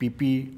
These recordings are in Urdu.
PP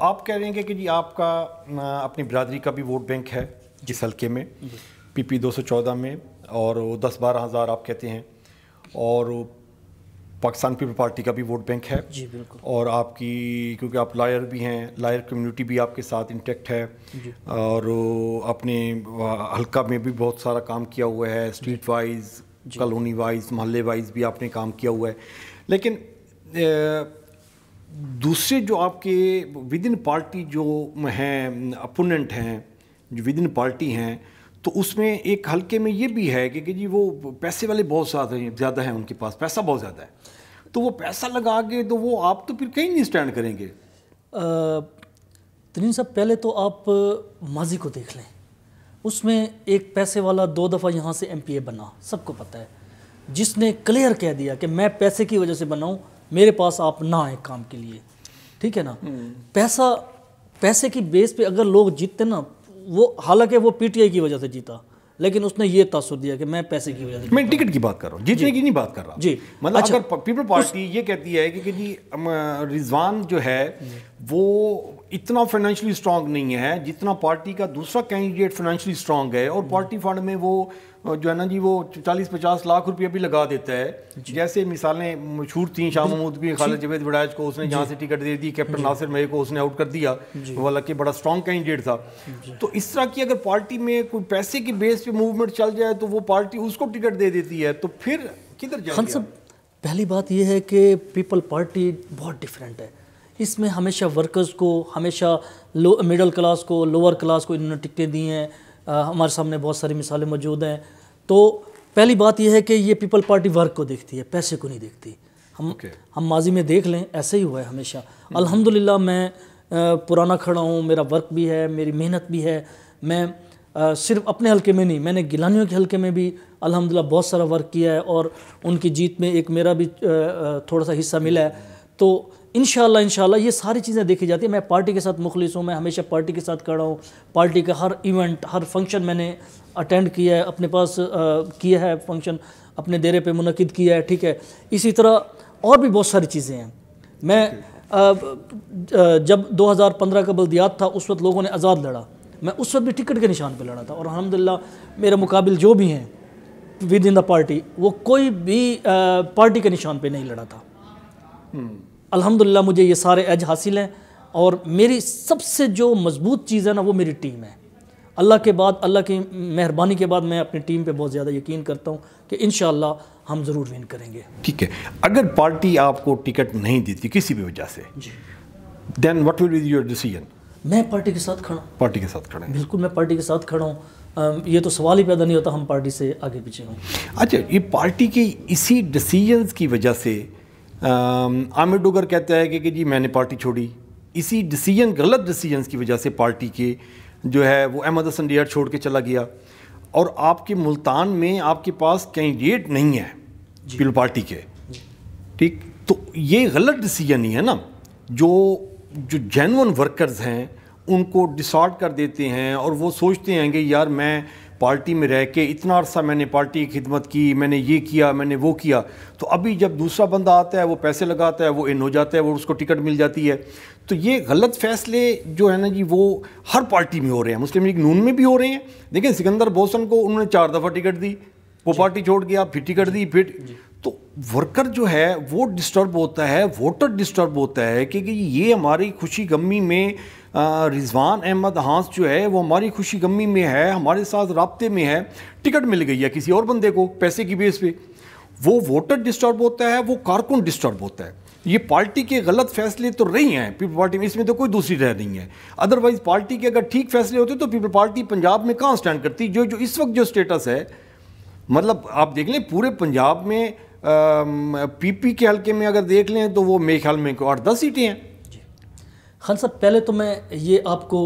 آپ کہہ رہے ہیں کہ جی آپ کا اپنی برادری کا بھی ووٹ بینک ہے اس حلقے میں پی پی 214 میں، اور 10-12 ہزار آپ کہتے ہیں، اور پاکستان پیپل پارٹی کا بھی ووٹ بینک ہے. جی بالکل. اور آپ کی کیونکہ آپ لائر بھی ہیں، لائر کمیونٹی بھی آپ کے ساتھ انٹیکٹ ہے، اور اپنے حلقہ میں بھی بہت سارا کام کیا ہوا ہے، اسٹریٹ وائز، کالونی وائز، محلے وائز بھی آپ نے کام کیا ہوا ہے. لیکن دوسرے جو آپ کے ود ان پارٹی جو ہیں اپوننٹ ہیں، جو ود ان پارٹی ہیں، تو اس میں ایک حلقے میں یہ بھی ہے کہ جی وہ پیسے والے بہت زیادہ ہیں، ان کے پاس پیسہ بہت زیادہ ہے، تو وہ پیسہ لگا کے تو وہ آپ تو پھر کہیں نہیں سٹینڈ کریں گے. ترین صاحب پہلے تو آپ ماضی کو دیکھ لیں، اس میں ایک پیسے والا 2 دفعہ یہاں سے ایم پی اے بنا، سب کو پتہ ہے، جس نے کلیئر کہہ دیا کہ میں پیسے کی وجہ سے بنا ہوں، میرے پاس آپ نہ آئیں کام کے لیے. ٹھیک ہے نا. پیسے کی بیس پہ اگر لوگ جیتتے نا، وہ حالانکہ وہ پی ٹی آئی کی وجہ سے جیتا، لیکن اس نے یہ تاثر دیا کہ میں پیسے کی وجہ سے. میں ٹکٹ کی بات کر رہا ہوں، جیتنے کی نہیں بات کر رہا. جی مطلب اگر پیپل پارٹی یہ کہتی ہے کہ جی رضوان جو ہے وہ اتنا فائنینشلی اسٹرانگ نہیں ہے جتنا پارٹی کا دوسرا کینڈیڈیٹ فائنینشلی اسٹرانگ ہے، اور پارٹی فنڈ میں وہ جو ہے نا جی وہ 40-50 لاکھ روپیہ بھی لگا دیتا ہے. جیسے مثالیں مشہور تھیں، شاہ محمود بھی، خالد جاوید وڑائچ کو اس نے جہاں سے ٹکٹ دے دی، کیپٹن ناصر مے کو اس نے آؤٹ کر دیا، حالانکہ بڑا اسٹرانگ کینڈیڈیٹ تھا. تو اس طرح کی اگر پارٹی میں کوئی پیسے کی بیس پہ موومنٹ چل جائے تو وہ پارٹی اس کو ٹکٹ دے دیتی ہے، تو پھر کدھر جائے گا؟ پہلی بات یہ ہے کہ پیپل پارٹی بہت ڈیفرنٹ ہے. اس میں ہمیشہ ورکرز کو، ہمیشہ مڈل کلاس کو، لوور کلاس کو انہوں نے ٹکٹیں دی ہیں. ہمارے سامنے بہت ساری مثالیں موجود ہیں. تو پہلی بات یہ ہے کہ یہ پیپل پارٹی ورک کو دیکھتی ہے، پیسے کو نہیں دیکھتی. ہم ماضی میں دیکھ لیں ایسا ہی ہوا ہے ہمیشہ. الحمدللہ میں پرانا کھڑا ہوں، میرا ورک بھی ہے، میری محنت بھی ہے. میں صرف اپنے حلقے میں نہیں، میں نے گیلانیوں کے حلقے میں بھی الحمدللہ بہت سارا ورک کیا ہے، اور ان کی جیت میں ایک میرا بھی تھوڑا سا حصہ ملا ہے. تو انشاءاللہ یہ ساری چیزیں دیکھی جاتی ہیں. میں پارٹی کے ساتھ مخلص ہوں، میں ہمیشہ پارٹی کے ساتھ کھڑا ہوں. پارٹی کا ہر ایونٹ، ہر فنکشن میں نے اٹینڈ کیا ہے، اپنے پاس کیا ہے، فنکشن اپنے ڈیرے پہ منعقد کیا ہے. ٹھیک ہے. اسی طرح اور بھی بہت ساری چیزیں ہیں. میں جب 2015 کا بلدیات تھا، اس وقت لوگوں نے آزاد لڑا، میں اس وقت بھی ٹکٹ کے نشان پہ لڑا تھا، اور الحمدللہ میرے مقابل جو بھی ہیں ود ان دا پارٹی، وہ کوئی بھی پارٹی کے نشان پہ نہیں لڑا تھا. الحمدللہ مجھے یہ سارے ایج حاصل ہیں، اور میری سب سے جو مضبوط چیز ہے نا وہ میری ٹیم ہے. اللہ کے بعد، اللہ کی مہربانی کے بعد میں اپنی ٹیم پہ بہت زیادہ یقین کرتا ہوں کہ انشاءاللہ ہم ضرور ون کریں گے. ٹھیک ہے. اگر پارٹی آپ کو ٹکٹ نہیں دیتی کسی بھی وجہ سے، then what will be your decision? میں پارٹی کے ساتھ کھڑا ہوں. پارٹی کے ساتھ کھڑے ہیں؟ بالکل، میں پارٹی کے ساتھ کھڑا ہوں. یہ تو سوال ہی پیدا نہیں ہوتا ہم پارٹی سے آگے پیچھے ہوں. اچھا، یہ پارٹی کی اسی ڈیسیژنز کی وجہ سے عامر ڈوگر کہتا ہے کہ جی میں نے پارٹی چھوڑی، اسی ڈیسیژن، غلط ڈیسیژنز کی وجہ سے پارٹی کے جو ہے وہ احمد حسن ڈیئر چھوڑ کے چلا گیا، اور آپ کے ملتان میں آپ کے پاس کینڈیڈیٹ نہیں ہے پیپل پارٹی کے. ٹھیک، تو یہ غلط ڈیسیژن ہی ہے نا، جو جینون ورکرز ہیں ان کو ڈسارٹ کر دیتے ہیں، اور وہ سوچتے ہیں کہ یار میں پارٹی میں رہ کے اتنا عرصہ میں نے پارٹی کی خدمت کی، میں نے یہ کیا، میں نے وہ کیا، تو ابھی جب دوسرا بندہ آتا ہے وہ پیسے لگاتا ہے، وہ ان ہو جاتا ہے، وہ اس کو ٹکٹ مل جاتی ہے. تو یہ غلط فیصلے جو ہے نا جی وہ ہر پارٹی میں ہو رہے ہیں. مسلم لیگ نون میں بھی ہو رہے ہیں. دیکھیں سکندر بوسن کو انہوں نے 4 دفعہ ٹکٹ دی، وہ پارٹی چھوڑ گیا، پھر ٹکٹ دی، پھر تو ورکر جو ہے وہ ڈسٹرب ہوتا ہے، ووٹر ڈسٹرب ہوتا ہے کہ یہ ہماری خوشی غمی میں رضوان احمد ہانس جو ہے وہ ہماری خوشی غمی میں ہے، ہمارے ساتھ رابطے میں ہے، ٹکٹ مل گئی ہے کسی اور بندے کو پیسے کی بیس پہ. وہ ووٹر ڈسٹرب ہوتا ہے، وہ کارکن ڈسٹرب ہوتا ہے. یہ پارٹی کے غلط فیصلے تو رہی ہیں پیپل پارٹی میں، اس میں تو کوئی دوسری رہ نہیں ہے. ادروائز پارٹی کے اگر ٹھیک فیصلے ہوتے تو پیپل پارٹی پنجاب میں کہاں سٹینڈ کرتی؟ جو اس وقت جو سٹیٹس ہے، مطلب آپ دیکھ لیں پورے پنجاب میں پی پی کے حلقے میں اگر دیکھ لیں تو وہ میرے خیال میں 8-10 سیٹیں ہیں. خان صاحب پہلے تو میں یہ آپ کو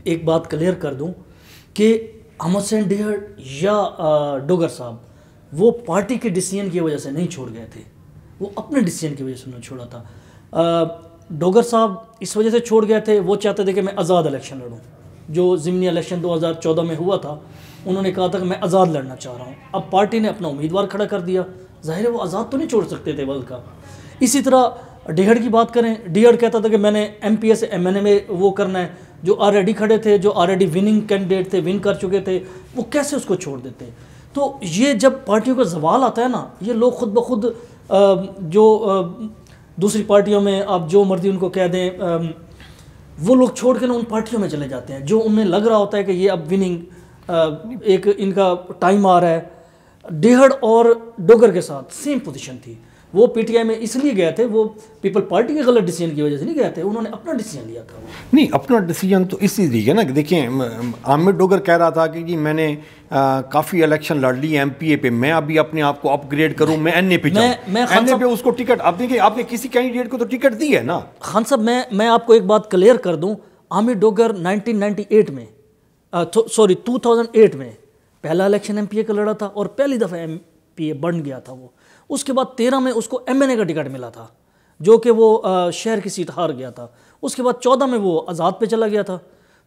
ایک بات کلیئر کر دوں کہ احمد حسین ڈیئر یا ڈوگر صاحب وہ پارٹی کے ڈیسیژن کی وجہ سے نہیں چھوڑ گئے تھے، وہ اپنے ڈیسیژن کی وجہ سے انہوں نے چھوڑا تھا. ڈوگر صاحب اس وجہ سے چھوڑ گئے تھے، وہ چاہتے تھے کہ میں آزاد الیکشن لڑوں. جو ضمنی الیکشن 2014 میں ہوا تھا، انہوں نے کہا تھا کہ میں آزاد لڑنا چاہ رہا ہوں. اب پارٹی نے اپنا امیدوار کھڑا کر دیا، ظاہر ہے وہ آزاد تو نہیں چھوڑ سکتے تھے ول کا. اسی طرح ڈیہڑ کی بات کریں، ڈیہڑ کہتا تھا کہ میں نے ایم پی اے سے ایم این اے میں وہ کرنا ہے، جو آلریڈی کھڑے تھے، جو آلریڈی وننگ کینڈیڈیٹ تھے، ون کر چکے تھے، وہ کیسے اس کو چھوڑ دیتے؟ تو یہ جب پارٹیوں کا زوال آتا ہے نا، یہ لوگ خود بخود جو دوسری پارٹیوں میں آپ جو مرضی ان کو کہہ دیں، وہ لوگ چھوڑ کے نا ان پارٹیوں میں چلے جاتے ہیں جو انہیں لگ رہا ہوتا ہے کہ یہ اب وننگ ایک ان کا ٹائم آ رہا ہے۔ ڈیہڑ اور ڈوگر کے ساتھ سیم پوزیشن تھی، وہ پی ٹی آئی میں اس لیے گئے تھے، وہ پیپل پارٹی کے غلط ڈیسیجن کی وجہ سے نہیں گئے تھے، انہوں نے اپنا ڈیسیجن لیا تھا۔ نہیں، اپنا ڈیسیجن تو اس لیے نا کہ دیکھیں عامر ڈوگر کہہ رہا تھا کہ جی میں نے کافی الیکشن لڑ لی ایم پی اے پہ، میں ابھی اپنے آپ کو اپ گریڈ کروں، میں این اے پہ جاؤں، این اے پہ اس کو ٹکٹ، اب دیکھیں آپ نے کسی کینڈیڈیٹ کو تو ٹکٹ دی ہے نا۔ خان صاحب میں آپ کو ایک بات کلیئر کر دوں، عامر ڈوگر 1998 میں 2008 میں پہلا الیکشن ایم پی اے کا لڑا تھا اور پہلی دفعہ ایم پی اے بن گیا تھا وہ۔ اس کے بعد 13 میں اس کو ایم این اے کا ٹکٹ ملا تھا، جو کہ وہ شہر کی سیٹ ہار گیا تھا۔ اس کے بعد 14 میں وہ آزاد پہ چلا گیا تھا۔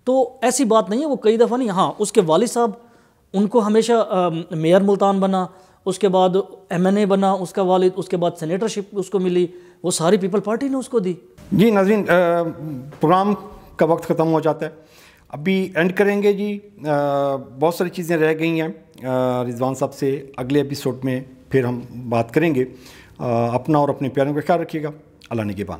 تو ایسی بات نہیں ہے، وہ کئی دفعہ نہیں، ہاں اس کے والد صاحب ان کو ہمیشہ میئر ملتان بنا، اس کے بعد ایم این اے بنا اس کا والد، اس کے بعد سینیٹرشپ اس کو ملی، وہ ساری پیپل پارٹی نے اس کو دی۔ جی ناظرین، پروگرام کا وقت ختم ہو جاتا ہے، ابھی اینڈ کریں گے جی۔ بہت ساری چیزیں رہ گئی ہیں رضوان صاحب سے، اگلے ایپیسوڈ میں پھر ہم بات کریں گے۔ اپنا اور اپنے پیاروں کا خیال رکھیے گا۔ اللہ نگہبان۔